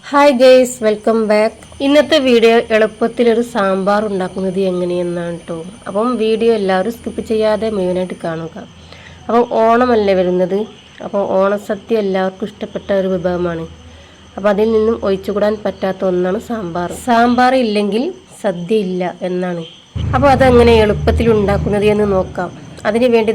Hi guys, welcome back. ഇന്നത്തെ video എളുപ്പത്തിലൊരു sambar ഉണ്ടാക്കുന്നത് എങ്ങനെയെന്നാണ് കേട്ടോ. അപ്പം വീഡിയോ എല്ലാവരും സ്കിപ്പ് ചെയ്യാതെ മുഴുവനായിട്ട് കാണുക. അപ്പം ഓണമല്ലേ വരുന്നത്. അപ്പോൾ ഓണസദ്യ എല്ലാവർക്കും ഇഷ്ടപ്പെട്ട ഒരു വിഭവമാണ്. അപ്പോൾ അതിൽ നിന്നും ഒഴിച്ചുകൂടാൻ പറ്റാത്ത ഒന്നാണ് സാമ്പാർ. സാമ്പാർ ഇല്ലെങ്കിൽ സദ്യ ഇല്ല എന്നാണ്. അപ്പോൾ അതെങ്ങനെ എളുപ്പത്തിൽ ഉണ്ടാക്കുന്നത് എന്ന് നോക്കാം. അതിന് വേണ്ടി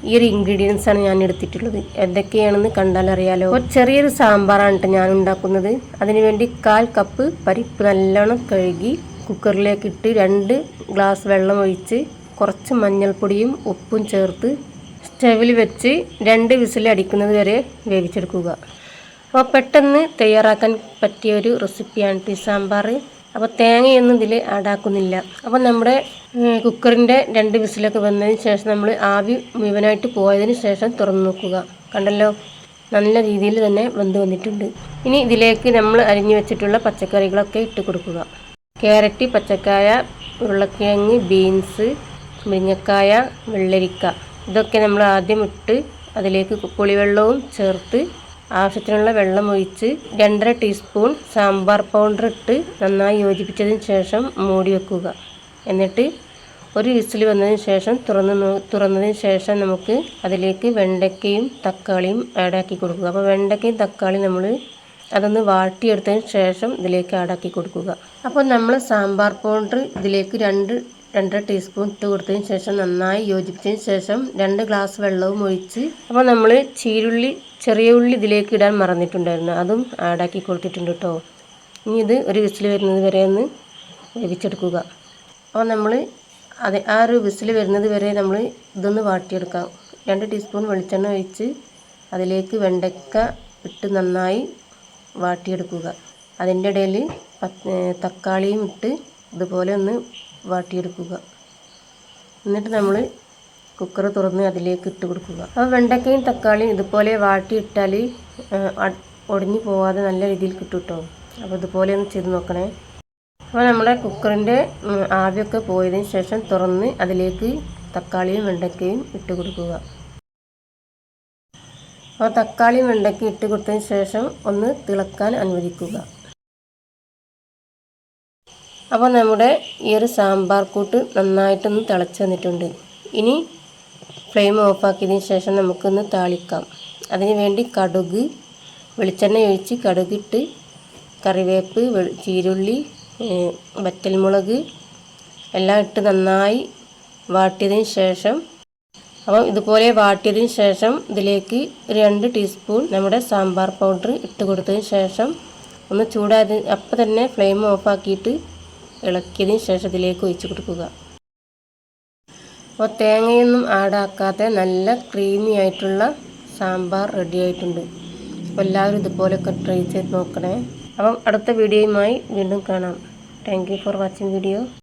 ഈ ഒരു ഇൻഗ്രീഡിയൻസ് ആണ് ഞാൻ എടുത്തിട്ടുള്ളത്. എന്തൊക്കെയാണെന്ന് കണ്ടാൽ അറിയാലോ. ചെറിയൊരു സാമ്പാറാണ് ഞാൻ ഉണ്ടാക്കുന്നത്. അതിനുവേണ്ടി 1/4 കപ്പ് പരിപ്പ് നല്ലോണം കഴുകി കുക്കറിലേക്ക് ഇട്ട് 2 ഗ്ലാസ് വെള്ളം ഒഴിച്ച് കുറച്ച് മഞ്ഞൾപ്പൊടിയും ഉപ്പും ചേർത്ത് സ്റ്റവിൽ വെച്ച് 2 വിസിൽ അടിക്കുന്നത് വരെ വേവിച്ചെടുക്കുക. അപ്പോൾ പെട്ടെന്ന് തയ്യാറാക്കാൻ പറ്റിയ ഒരു റെസിപ്പിയാണ് ഈ സാമ്പാർ. അപ്പോൾ തേങ്ങയൊന്നും ഇതിൽ ആഡാക്കുന്നില്ല. അപ്പോൾ നമ്മുടെ കുക്കറിൻ്റെ 2 വിസിലൊക്കെ വന്നതിന് ശേഷം നമ്മൾ ആവി മുഴുവനായിട്ട് പോയതിന് ശേഷം തുറന്നു നോക്കുക. കണ്ടല്ലോ, നല്ല രീതിയിൽ തന്നെ വെന്ത് വന്നിട്ടുണ്ട്. ഇനി ഇതിലേക്ക് നമ്മൾ അരിഞ്ഞു വെച്ചിട്ടുള്ള പച്ചക്കറികളൊക്കെ ഇട്ട് കൊടുക്കുക. ക്യാരറ്റ്, പച്ചക്കായ, ഉരുളക്കിഴങ്ങ്, ബീൻസ്, മുരിങ്ങക്കായ, വെള്ളരിക്ക ഇതൊക്കെ നമ്മൾ ആദ്യം ഇട്ട് അതിലേക്ക് പുളിവെള്ളവും ചേർത്ത് ആവശ്യത്തിനുള്ള വെള്ളം ഒഴിച്ച് 2.5 ടീസ്പൂൺ സാമ്പാർ പൗഡർ ഇട്ട് നന്നായി യോജിപ്പിച്ചതിന് ശേഷം മൂടി വെക്കുക. എന്നിട്ട് ഒരു വിസിൽ വന്നതിന് ശേഷം തുറന്നതിന് ശേഷം നമുക്ക് അതിലേക്ക് വെണ്ടയ്ക്കയും തക്കാളിയും ആഡാക്കി കൊടുക്കുക. അപ്പോൾ വെണ്ടയ്ക്കയും തക്കാളിയും നമ്മൾ അതൊന്ന് വാട്ടിയെടുത്തതിന് ശേഷം ഇതിലേക്ക് ആഡാക്കി കൊടുക്കുക. അപ്പോൾ നമ്മൾ സാമ്പാർ പൗഡർ ഇതിലേക്ക് 2.5 ടീസ്പൂൺ ഇട്ട് കൊടുത്തതിന് ശേഷം നന്നായി യോജിപ്പിച്ചതിന് ശേഷം 2 ഗ്ലാസ് വെള്ളവും ഒഴിച്ച് അപ്പോൾ നമ്മൾ ചെറിയ ഉള്ളി ഇതിലേക്ക് ഇടാൻ മറന്നിട്ടുണ്ടായിരുന്നു, അതും ആഡാക്കി കൊടുത്തിട്ടുണ്ട് കേട്ടോ. ഇനി ഇത് ഒരു വിസിൽ വരുന്നത് വരെ ഒന്ന് വേവിച്ചെടുക്കുക. അപ്പോൾ നമ്മൾ ആ ഒരു വിസിൽ വരുന്നത് വരെ നമ്മൾ ഇതൊന്ന് വാട്ടിയെടുക്കാം. 2 ടീസ്പൂൺ വെളിച്ചെണ്ണ ഒഴിച്ച് അതിലേക്ക് വെണ്ടയ്ക്ക ഇട്ട് നന്നായി വാട്ടിയെടുക്കുക. അതിൻ്റെ ഇടയിൽ തക്കാളിയും ഇട്ട് ഇതുപോലെ ഒന്ന് വാട്ടിയെടുക്കുക. എന്നിട്ട് നമ്മൾ കുക്കർ തുറന്ന് അതിലേക്ക് ഇട്ട് കൊടുക്കുക. അപ്പോൾ വെണ്ടയ്ക്കയും തക്കാളിയും ഇതുപോലെ വാട്ടിയിട്ടാൽ ഒടിഞ്ഞു പോവാതെ നല്ല രീതിയിൽ കിട്ടും കേട്ടോ. അപ്പോൾ ഇതുപോലെ ഒന്ന് ചെയ്ത് നോക്കണേ. അപ്പോൾ നമ്മുടെ കുക്കറിൻ്റെ ആവിയൊക്കെ പോയതിന് ശേഷം തുറന്ന് അതിലേക്ക് തക്കാളിയും വെണ്ടയ്ക്കയും ഇട്ട് കൊടുക്കുക. അപ്പോൾ തക്കാളിയും വെണ്ടയ്ക്കയും ഇട്ട് കൊടുത്തതിന് ശേഷം ഒന്ന് തിളക്കാൻ അനുവദിക്കുക. അപ്പോൾ നമ്മുടെ ഈ ഒരു സാമ്പാർ കൂട്ട് നന്നായിട്ടൊന്ന് തിളച്ച് വന്നിട്ടുണ്ട്. ഇനി ഫ്ലെയിം ഓഫാക്കിയതിന് ശേഷം നമുക്കൊന്ന് താളിക്കാം. അതിന് വേണ്ടി കടുക്, വെളിച്ചെണ്ണ ഒഴിച്ച് കടുകിട്ട് കറിവേപ്പ്, ചീരുള്ളി, വറ്റൽമുളക് എല്ലാം ഇട്ട് നന്നായി വാട്ടിയതിന് ശേഷം അപ്പോൾ ഇതുപോലെ വാട്ടിയതിന് ശേഷം ഇതിലേക്ക് 2 ടീസ്പൂൺ നമ്മുടെ സാമ്പാർ പൗഡർ ഇട്ട് കൊടുത്തതിന് ശേഷം ഒന്ന് ചൂടായത് അപ്പം തന്നെ ഫ്ലെയിം ഓഫാക്കിയിട്ട് ഇളക്കിയതിന് ശേഷം ഇതിലേക്ക് ഒഴിച്ച് കൊടുക്കുക. അപ്പോൾ തേങ്ങയൊന്നും ആഡാക്കാതെ നല്ല ക്രീമി ആയിട്ടുള്ള സാമ്പാർ റെഡി ആയിട്ടുണ്ട്. അപ്പോൾ എല്ലാവരും ഇതുപോലെയൊക്കെ ട്രൈ ചെയ്ത് നോക്കണേ. അപ്പം അടുത്ത വീഡിയോയുമായി വീണ്ടും കാണാം. Thank you for watching video.